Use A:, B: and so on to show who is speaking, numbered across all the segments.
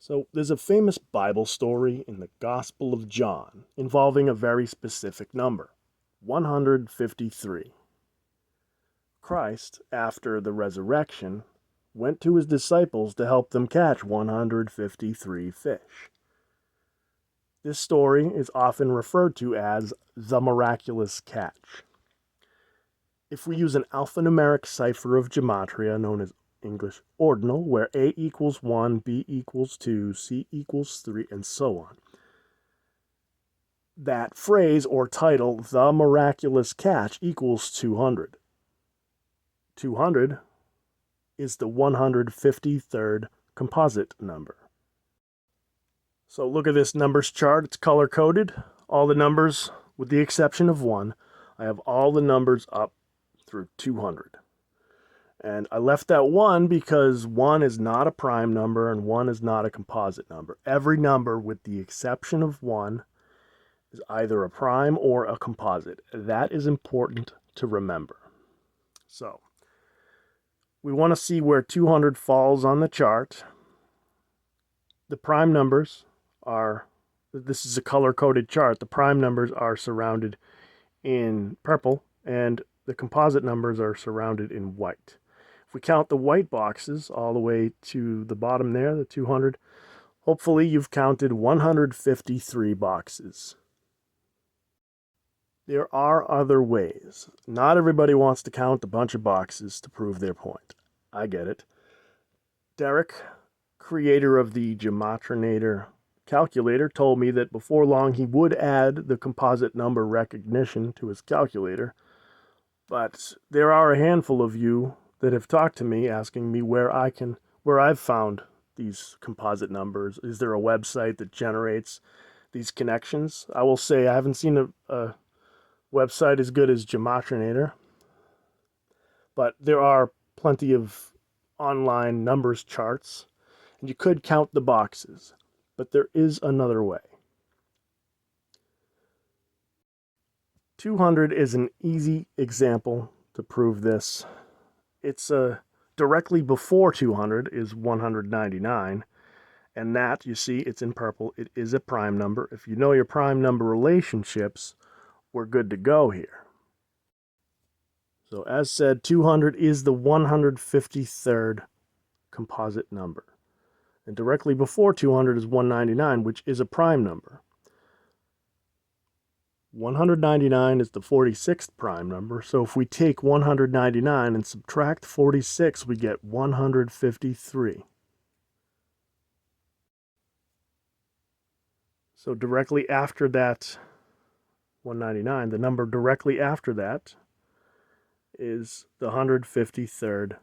A: So, there's a famous Bible story in the Gospel of John involving a very specific number 153. Christ, after the resurrection, went to his disciples to help them catch 153 fish. This story is often referred to as the miraculous catch. If we use an alphanumeric cipher of gematria known as English ordinal, where A equals 1, B equals 2, C equals 3, and so on, that phrase or title, the miraculous catch, equals 200. 200 is the 153rd composite number. So look at this numbers chart. It's color-coded. All the numbers, with the exception of 1, I have all the numbers up through 200. And I left that 1 because 1 is not a prime number and 1 is not a composite number. Every number, with the exception of 1, is either a prime or a composite. That is important to remember. So, we want to see where 200 falls on the chart. The prime numbers are, this is a color-coded chart, the prime numbers are surrounded in purple and the composite numbers are surrounded in white. If we count the white boxes all the way to the bottom there, the 200, hopefully you've counted 153 boxes. There are other ways. Not everybody wants to count a bunch of boxes to prove their point. I get it. Derek, creator of the Gematrinator calculator, told me that before long he would add the composite number recognition to his calculator, but there are a handful of you that have talked to me asking me where I've found these composite numbers. Is there a website that generates these connections? I will say I haven't seen a website as good as Gematrinator, but there are plenty of online numbers charts, and you could count the boxes, but there is another way. 200 is an easy example to prove this. It's directly before 200 is 199, and that, you see, it's in purple. It is a prime number. If you know your prime number relationships, we're good to go here. So as said, 200 is the 153rd composite number. And directly before 200 is 199, which is a prime number. 199 is the 46th prime number, so if we take 199 and subtract 46, we get 153. So directly after that 199, the number directly after that is the 153rd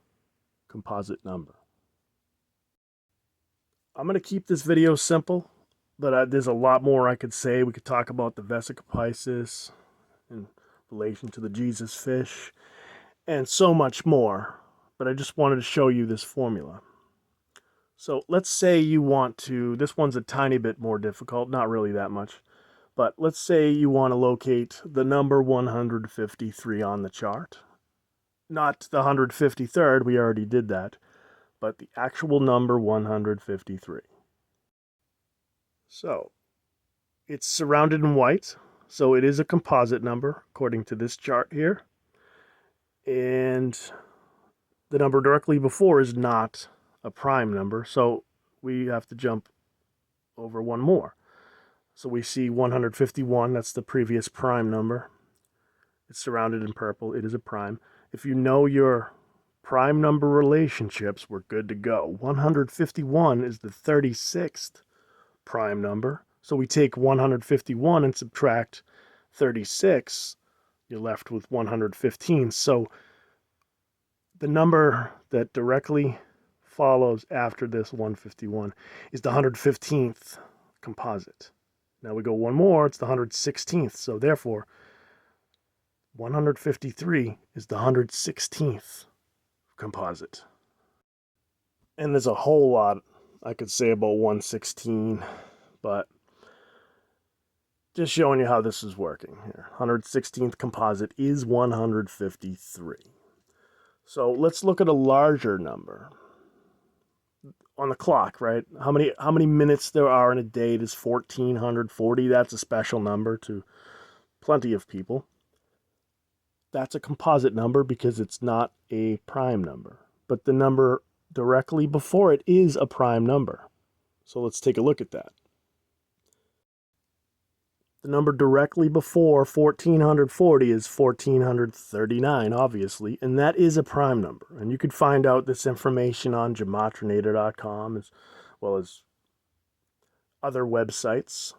A: composite number. I'm going to keep this video simple, but there's a lot more I could say. We could talk about the Finding Cοmpοsιτεs in relation to the Jesus fish and so much more, but I just wanted to show you this formula. So let's say you want to, this one's a tiny bit more difficult, not really that much, but let's say you want to locate the number 153 on the chart. Not the 153rd, we already did that, but the actual number 153. So, it's surrounded in white, so it is a composite number, according to this chart here. And the number directly before is not a prime number, so we have to jump over one more. So we see 151, that's the previous prime number. It's surrounded in purple, it is a prime. If you know your prime number relationships, we're good to go. 151 is the 36th prime number. So we take 151 and subtract 36, you're left with 115. So the number that directly follows after this 151 is the 115th composite. Now we go one more, it's the 116th. So therefore, 153 is the 116th composite. And there's a whole lot I could say about 116, but just showing you how this is working here. 116th composite is 153. So let's look at a larger number. on the clock, right? How many minutes there are in a day is 1440. That's a special number to plenty of people. That's a composite number because it's not a prime number. But the number directly before it is a prime number. So let's take a look at that. The number directly before 1440 is 1439, obviously, and that is a prime number. And you could find out this information on gematrinator.com as well as other websites.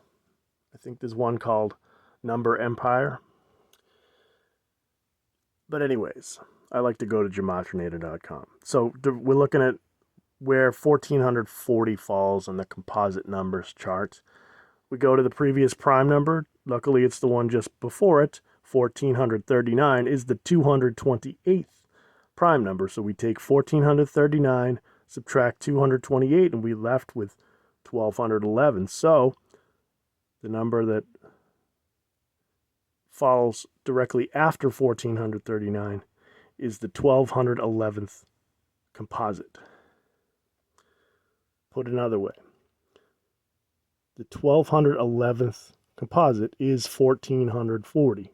A: I think there's one called Number Empire. But anyways, I like to go to gematrinator.com. So we're looking at where 1440 falls on the composite numbers chart. We go to the previous prime number. Luckily, it's the one just before it. 1439 is the 228th prime number. So we take 1439, subtract 228, and we left with 1211. So the number that follows directly after 1439 is the 1211th composite. Put another way, the 1211th composite is 1440.